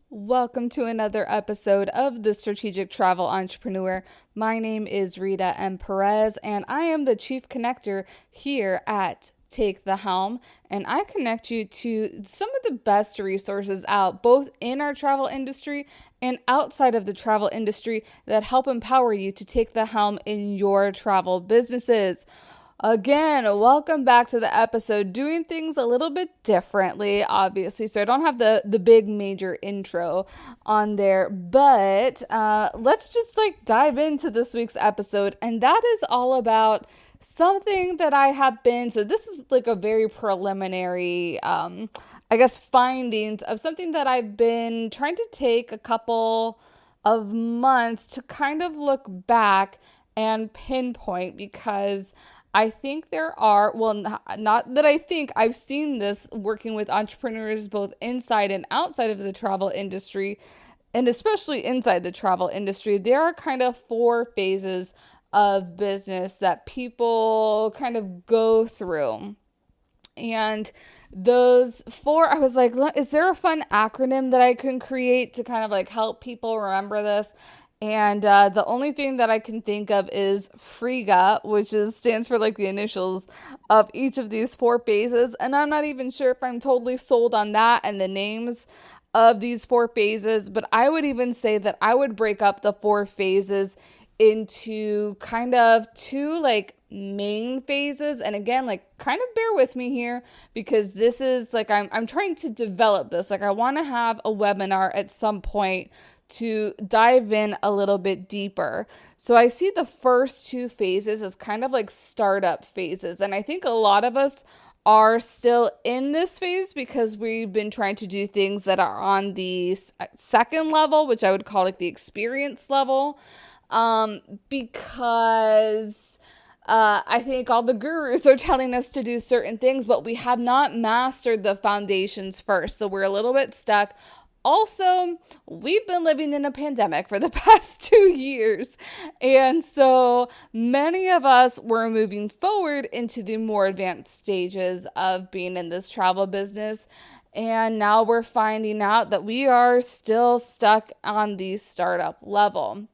Welcome to another episode of The Strategic Travel Entrepreneur. My name is Rita M. Perez, and I am the Chief Connector here at Take the Helm, and I connect you to some of the best resources out, both in our travel industry and outside of the travel industry, that help empower you to take the helm in your travel businesses. Again, welcome back to the episode. Doing things a little bit differently, obviously, so I don't have the big major intro on there, but let's just dive into this week's episode, and that is all about something that I have been, so this is like a very preliminary, findings of something that I've been trying to take a couple of months to kind of look back and pinpoint, because I think there are, not that I think, I've seen this working with entrepreneurs both inside and outside of the travel industry, and especially inside the travel industry. There are kind of four phases of business that people kind of go through. And those four, I was like, is there a fun acronym that I can create to kind of help people remember this? And the only thing that I can think of is FRIGA, which stands for the initials of each of these four phases. And I'm not even sure if I'm totally sold on that and the names of these four phases. But I would even say that I would break up the four phases into kind of two main phases. And again, kind of bear with me here, because this is I'm trying to develop this. I want to have a webinar at some point to dive in a little bit deeper. So I see the first two phases as kind of startup phases. And I think a lot of us are still in this phase because we've been trying to do things that are on the second level, which I would call the experience level. Because I think all the gurus are telling us to do certain things, but we have not mastered the foundations first. So we're a little bit stuck. Also, we've been living in a pandemic for the past 2 years. And so many of us were moving forward into the more advanced stages of being in this travel business. And now we're finding out that we are still stuck on the startup level.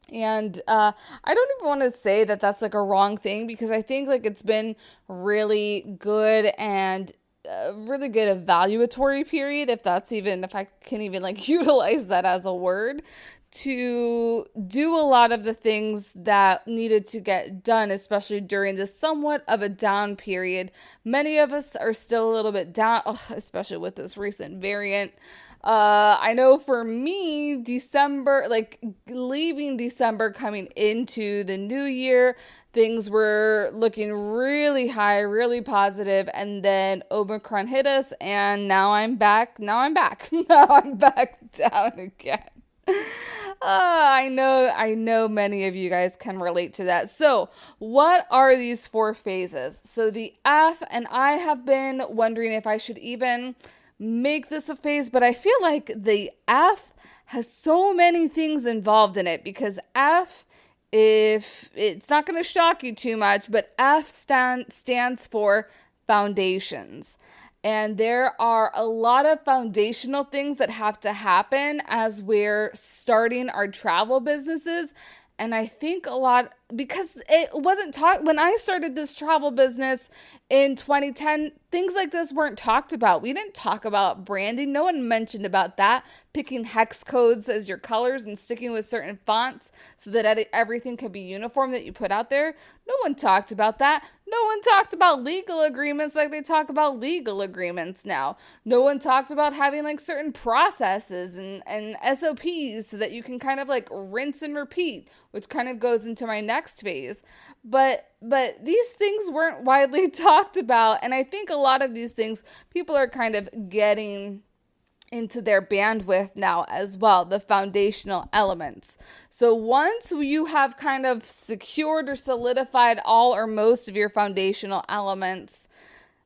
And I don't even want to say that that's a wrong thing, because I think it's been really good and a really good evaluatory period, if I can even utilize that as a word, to do a lot of the things that needed to get done, especially during this somewhat of a down period. Many of us are still a little bit down, especially with this recent variant. I know for me, December, leaving December, coming into the new year, things were looking really high, really positive, and then Omicron hit us, and now I'm back. Now I'm back down again. I know many of you guys can relate to that. So what are these four phases? So the F, and I have been wondering if I should even make this a phase, but I feel like the F has so many things involved in it, because F, if it's not going to shock you too much, but F stands for foundations. And there are a lot of foundational things that have to happen as we're starting our travel businesses. And I think a lot, because it wasn't taught when I started this travel business in 2010, things like this weren't talked about. We didn't talk about branding. No one mentioned about that. Picking hex codes as your colors and sticking with certain fonts so that everything could be uniform that you put out there. No one talked about that. No one talked about legal agreements like they talk about legal agreements now. No one talked about having certain processes and SOPs so that you can kind of rinse and repeat, which kind of goes into my next phase. But these things weren't widely talked about. And I think a lot of these things people are kind of getting into their bandwidth now as well, the foundational elements. So once you have kind of secured or solidified all or most of your foundational elements,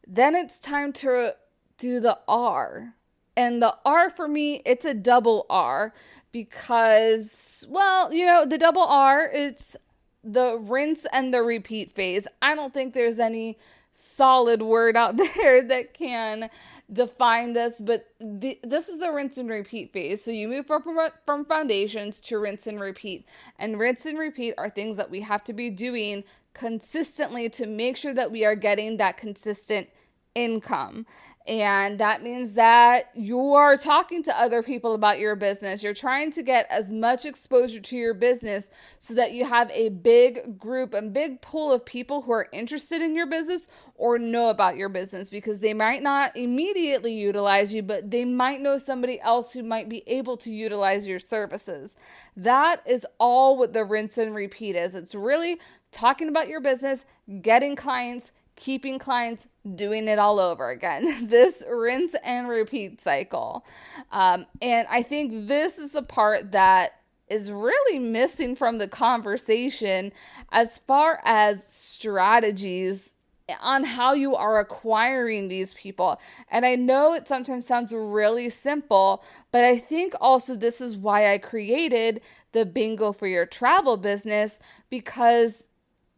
then it's time to do the R. And the R for me, it's a double R, because, the double R, it's the rinse and the repeat phase. I don't think there's any solid word out there that can define this, but this is the rinse and repeat phase. So you move from foundations to rinse and repeat. And rinse and repeat are things that we have to be doing consistently to make sure that we are getting that consistent income. And that means that you are talking to other people about your business. You're trying to get as much exposure to your business so that you have a big group and big pool of people who are interested in your business or know about your business, because they might not immediately utilize you, but they might know somebody else who might be able to utilize your services. That is all what the rinse and repeat is. It's really talking about your business, getting clients, keeping clients, doing it all over again. This rinse and repeat cycle. And I think this is the part that is really missing from the conversation as far as strategies on how you are acquiring these people. And I know it sometimes sounds really simple, but I think also this is why I created the bingo for your travel business, because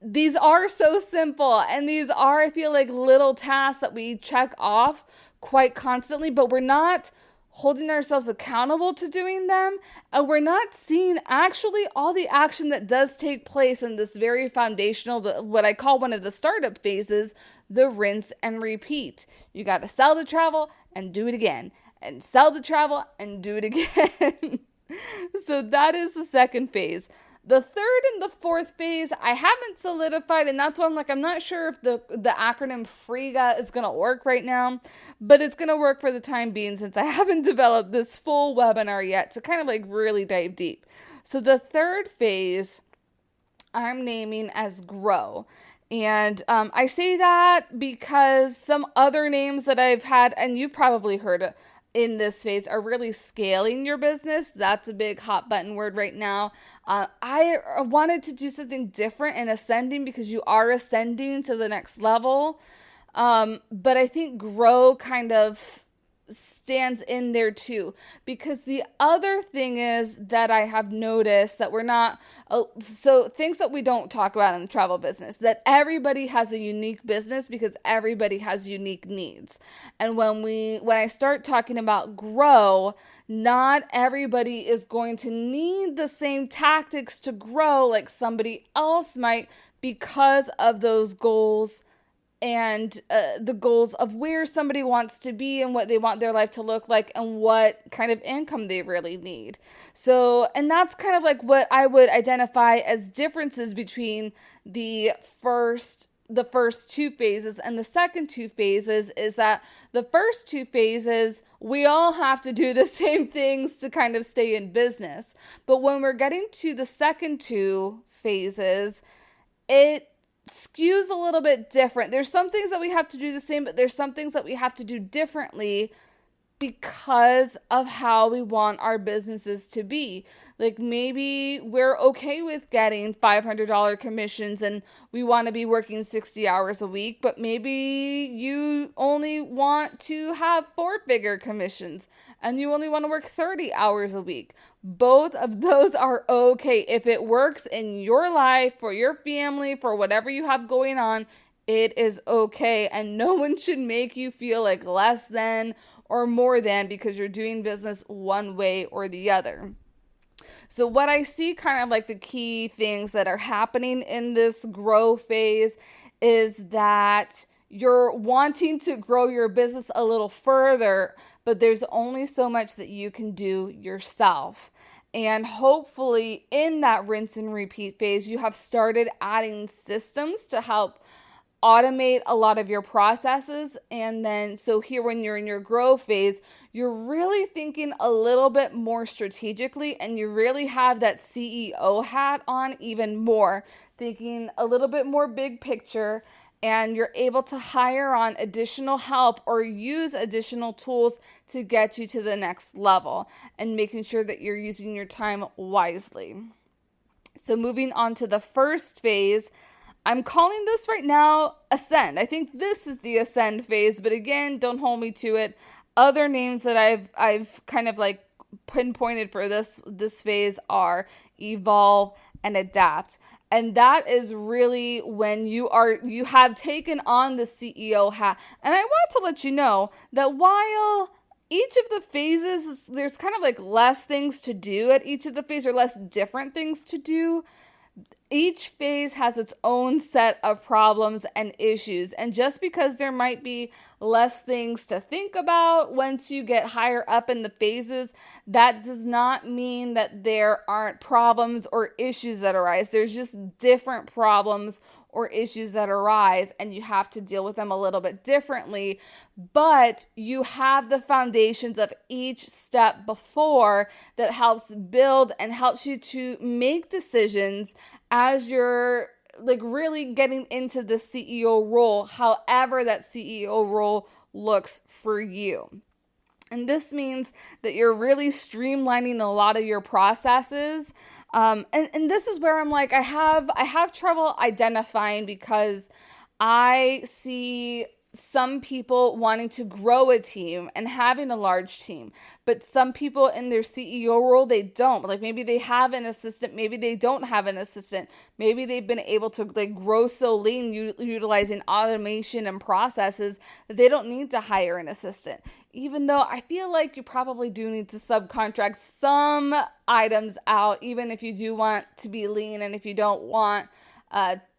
these are so simple, and these are, I feel like, little tasks that we check off quite constantly, but we're not holding ourselves accountable to doing them, and we're not seeing actually all the action that does take place in this very foundational, what I call one of the startup phases, the rinse and repeat. You got to sell the travel and do it again, and sell the travel and do it again. So that is the second phase. The third and the fourth phase, I haven't solidified, and that's why I'm not sure if the acronym FRIGA is going to work right now, but it's going to work for the time being since I haven't developed this full webinar yet to kind of really dive deep. So the third phase, I'm naming as grow. And I say that because some other names that I've had, and you probably heard in this phase, are really scaling your business. That's a big hot button word right now. I wanted to do something different in ascending, because you are ascending to the next level. But I think grow kind of stands in there too, because the other thing is that I have noticed that we're not, so things that we don't talk about in the travel business, that everybody has a unique business because everybody has unique needs. And when I start talking about grow, not everybody is going to need the same tactics to grow like somebody else might, because of those goals and the goals of where somebody wants to be and what they want their life to look like and what kind of income they really need. So, and that's kind of like what I would identify as differences between the first two phases and the second two phases, is that the first two phases, we all have to do the same things to kind of stay in business. But when we're getting to the second two phases, it skews a little bit different. There's some things that we have to do the same, but there's some things that we have to do differently because of how we want our businesses to be. Like maybe we're okay with getting $500 commissions and we want to be working 60 hours a week, but maybe you only want to have 4-figure commissions and you only want to work 30 hours a week. Both of those are okay. If it works in your life, for your family, for whatever you have going on, it is okay. And no one should make you feel like less than or more than because you're doing business one way or the other. So what I see kind of like the key things that are happening in this grow phase is that you're wanting to grow your business a little further, but there's only so much that you can do yourself. And hopefully in that rinse and repeat phase, you have started adding systems to help automate a lot of your processes. And then, so here when you're in your grow phase, you're really thinking a little bit more strategically, and you really have that CEO hat on even more, thinking a little bit more big picture, and you're able to hire on additional help or use additional tools to get you to the next level, and making sure that you're using your time wisely. So moving on to the first phase, I'm calling this right now Ascend. I think this is the Ascend phase, but again, don't hold me to it. Other names that I've kind of like pinpointed for this phase are Evolve and Adapt. And that is really when you have taken on the CEO hat. And I want to let you know that while each of the phases, there's kind of like less things to do at each of the phases, or less different things to do, each phase has its own set of problems and issues. And just because there might be less things to think about once you get higher up in the phases, that does not mean that there aren't problems or issues that arise. There's just different problems or issues that arise, and you have to deal with them a little bit differently. But you have the foundations of each step before that helps build and helps you to make decisions as you're like really getting into the CEO role, however that CEO role looks for you. And this means that you're really streamlining a lot of your processes. And this is where I'm like, I have trouble identifying, because I see some people wanting to grow a team and having a large team, but some people in their CEO role, they don't. Like maybe they have an assistant, maybe they don't have an assistant. Maybe they've been able to like grow so lean utilizing automation and processes that they don't need to hire an assistant. Even though I feel like you probably do need to subcontract some items out, even if you do want to be lean and if you don't want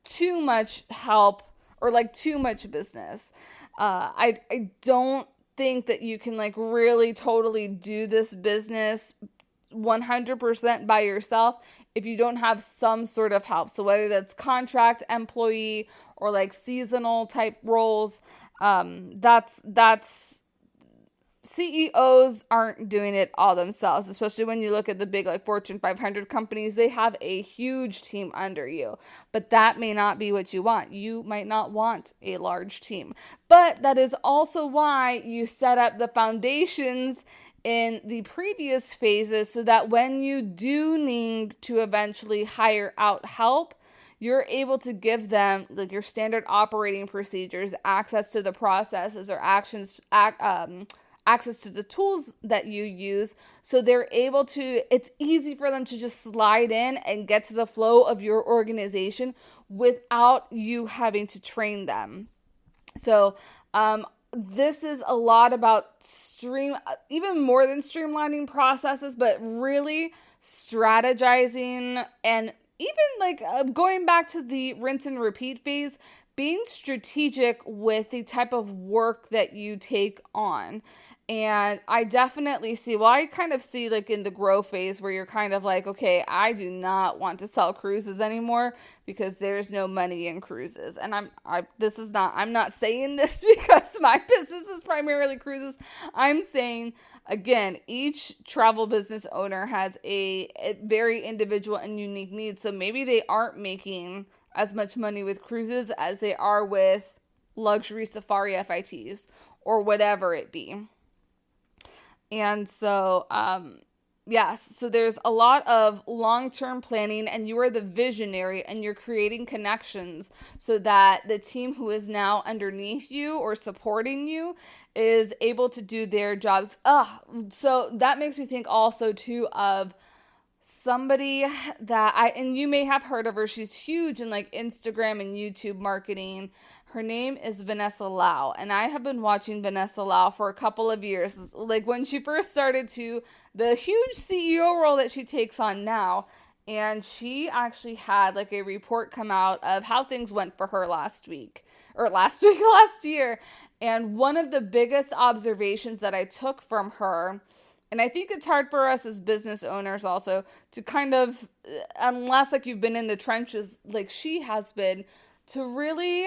too much help or like too much business. I don't think that you can like really totally do this business 100% by yourself if you don't have some sort of help. So whether that's contract employee or like seasonal type roles, that's CEOs aren't doing it all themselves, especially when you look at the big like Fortune 500 companies. They have a huge team under you, but that may not be what you want. You might not want a large team, but that is also why you set up the foundations in the previous phases so that when you do need to eventually hire out help, you're able to give them like your standard operating procedures, access to the processes or access to the tools that you use, so they're able to, it's easy for them to just slide in and get to the flow of your organization without you having to train them. So this is a lot about even more than streamlining processes, but really strategizing, and even like going back to the rinse and repeat phase, being strategic with the type of work that you take on. And I definitely see, I kind of see like in the grow phase where you're kind of like, okay, I do not want to sell cruises anymore because there's no money in cruises. And I'm not saying this because my business is primarily cruises. I'm saying, again, each travel business owner has a very individual and unique needs. So maybe they aren't making as much money with cruises as they are with luxury safari FITs or whatever it be. And so, so there's a lot of long-term planning, and you are the visionary and you're creating connections so that the team who is now underneath you or supporting you is able to do their jobs. So that makes me think also too of somebody that and you may have heard of her. She's huge in like Instagram and YouTube marketing. Her name is Vanessa Lau, and I have been watching Vanessa Lau for a couple of years. Like when she first started to the huge CEO role that she takes on now, and she actually had like a report come out of how things went for her last year. And one of the biggest observations that I took from her, and I think it's hard for us as business owners also to kind of, unless like you've been in the trenches like she has been, to really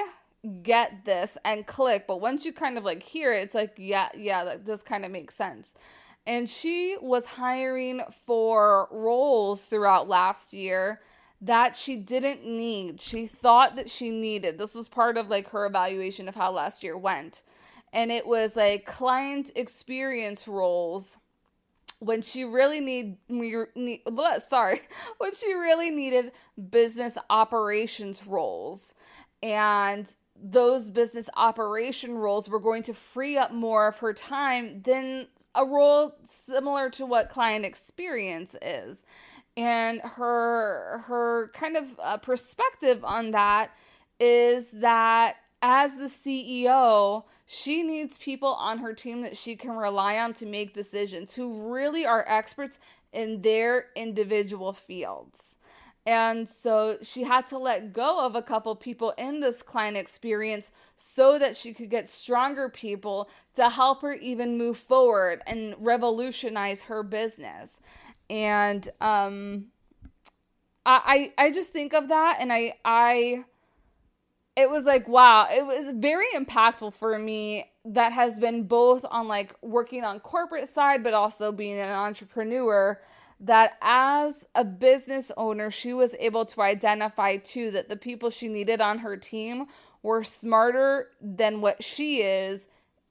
get this and click. But once you kind of like hear it, it's like, yeah, that does kind of make sense. And she was hiring for roles throughout last year that she didn't need. She thought that she needed. This was part of like her evaluation of how last year went. And it was like client experience roles when she really needed business operations roles. And those business operation roles were going to free up more of her time than a role similar to what client experience is. And her kind of perspective on that is that as the CEO, she needs people on her team that she can rely on to make decisions who really are experts in their individual fields. And so she had to let go of a couple people in this client experience so that she could get stronger people to help her even move forward and revolutionize her business. And I just think of that, and I it was like, wow, it was very impactful for me. That has been both on like working on corporate side, but also being an entrepreneur, that as a business owner, she was able to identify too that the people she needed on her team were smarter than what she is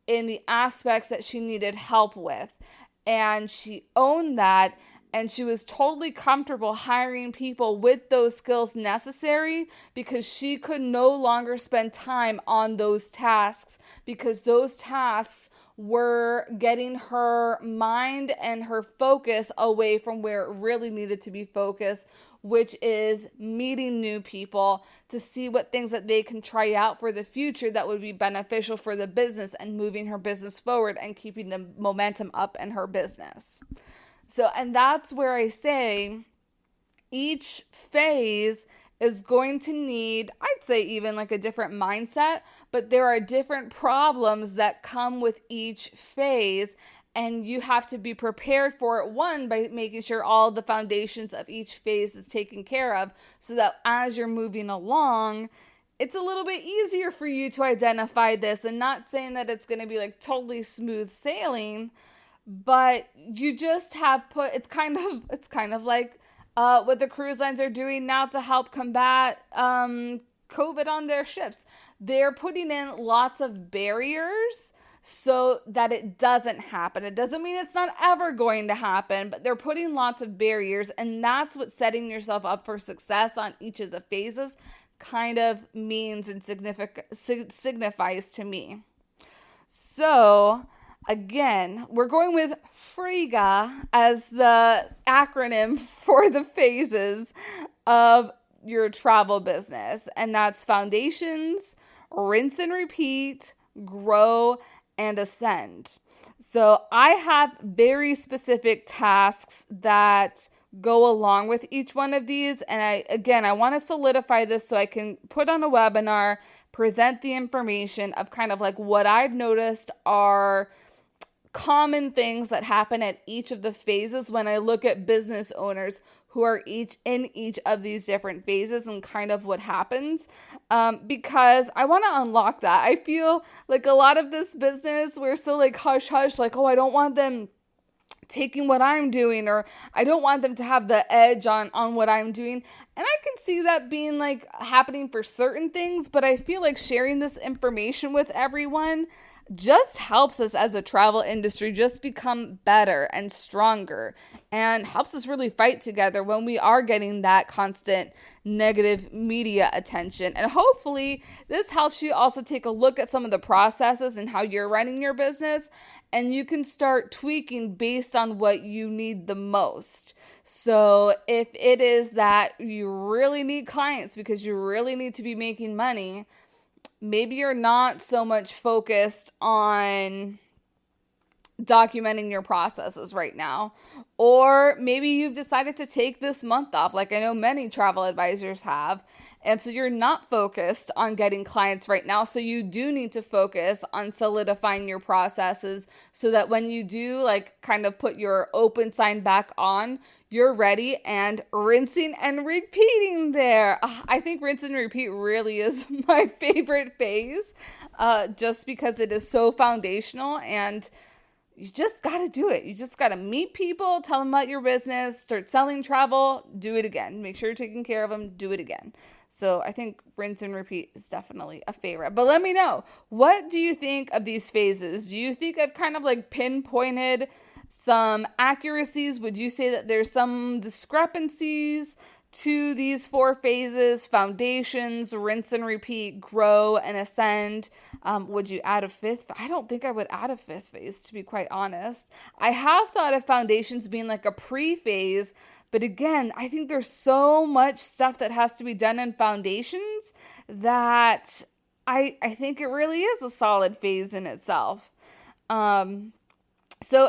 in the aspects that she needed help with. And she owned that, and she was totally comfortable hiring people with those skills necessary because she could no longer spend time on those tasks, because those tasks were getting her mind and her focus away from where it really needed to be focused, which is meeting new people to see what things that they can try out for the future that would be beneficial for the business and moving her business forward and keeping the momentum up in her business. So, and that's where I say each phase is going to need, I'd say, even like a different mindset, but there are different problems that come with each phase, and you have to be prepared for it, one, by making sure all the foundations of each phase is taken care of, so that as you're moving along, it's a little bit easier for you to identify this. And not saying that it's going to be like totally smooth sailing, but you just have put, it's kind of like what the cruise lines are doing now to help combat COVID on their ships. They're putting in lots of barriers so that it doesn't happen. It doesn't mean it's not ever going to happen, but they're putting lots of barriers, and that's what setting yourself up for success on each of the phases kind of means and signifies to me. So again, we're going with FRIGA as the acronym for the phases of your travel business. And that's foundations, rinse and repeat, grow, and ascend. So I have very specific tasks that go along with each one of these. And I want to solidify this so I can put on a webinar, present the information of kind of like what I've noticed are common things that happen at each of the phases when I look at business owners who are each in each of these different phases, and kind of what happens, because I want to unlock that. I feel like a lot of this business, we're so like hush hush, like, oh, I don't want them taking what I'm doing, or I don't want them to have the edge on what I'm doing. And I can see that being like happening for certain things, but I feel like sharing this information with everyone just helps us as a travel industry just become better and stronger, and helps us really fight together when we are getting that constant negative media attention. And hopefully this helps you also take a look at some of the processes and how you're running your business, and you can start tweaking based on what you need the most. So if it is that you really need clients because you really need to be making money, maybe you're not so much focused on documenting your processes right now. Or maybe you've decided to take this month off, like I know many travel advisors have. And so you're not focused on getting clients right now. So you do need to focus on solidifying your processes so that when you do like kind of put your open sign back on, you're ready and rinsing and repeating there. I think rinse and repeat really is my favorite phase, just because it is so foundational, and you just got to do it. You just got to meet people, tell them about your business, start selling travel, do it again. Make sure you're taking care of them, do it again. So I think rinse and repeat is definitely a favorite. But let me know, what do you think of these phases? Do you think I've kind of like pinpointed some accuracies? Would you say that there's some discrepancies? to these 4 phases: foundations, rinse and repeat, grow, and ascend. Would you add a 5th? I don't think I would add a 5th phase, to be quite honest. I have thought of foundations being like a pre-phase, but again, I think there's so much stuff that has to be done in foundations that I think it really is a solid phase in itself.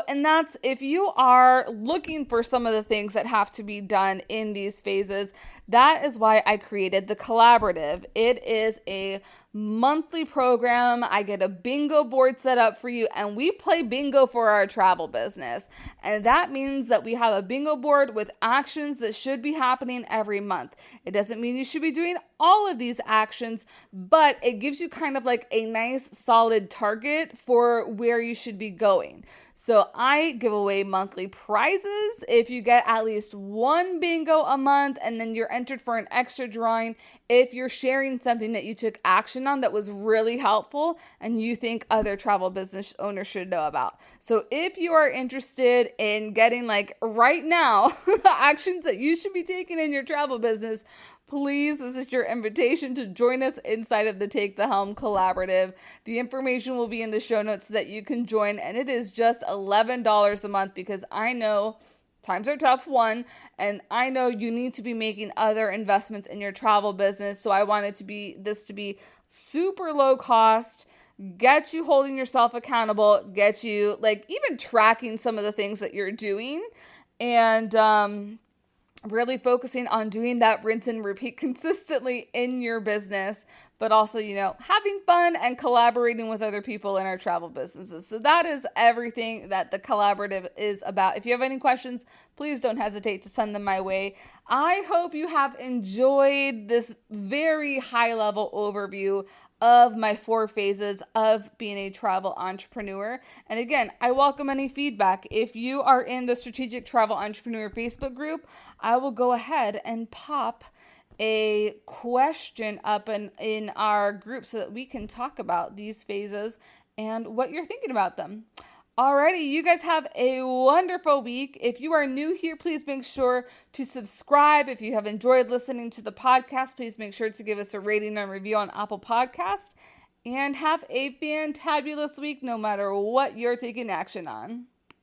And that's if you are looking for some of the things that have to be done in these phases, that is why I created the collaborative. It is a monthly program. I get a bingo board set up for you, and we play bingo for our travel business. And that means that we have a bingo board with actions that should be happening every month. It doesn't mean you should be doing all of these actions, but it gives you kind of like a nice solid target for where you should be going. So I give away monthly prizes if you get at least 1 bingo a month, and then you're entered for an extra drawing if you're sharing something that you took action on that was really helpful and you think other travel business owners should know about. So if you are interested in getting like right now actions that you should be taking in your travel business, please, this is your invitation to join us inside of the Take the Helm Collaborative. The information will be in the show notes so that you can join, and it is just $11 a month because I know times are tough, one, and I know you need to be making other investments in your travel business. So I wanted this to be super low cost, get you holding yourself accountable, get you like even tracking some of the things that you're doing, and really focusing on doing that rinse and repeat consistently in your business, but also, having fun and collaborating with other people in our travel businesses. So that is everything that the collaborative is about. If you have any questions, please don't hesitate to send them my way. I hope you have enjoyed this very high level overview of my 4 phases of being a travel entrepreneur. And again, I welcome any feedback. If you are in the Strategic Travel Entrepreneur Facebook group, I will go ahead and pop a question up in our group so that we can talk about these phases and what you're thinking about them. Alrighty, you guys have a wonderful week. If you are new here, please make sure to subscribe. If you have enjoyed listening to the podcast, please make sure to give us a rating and review on Apple Podcasts. And have a fantabulous week no matter what you're taking action on.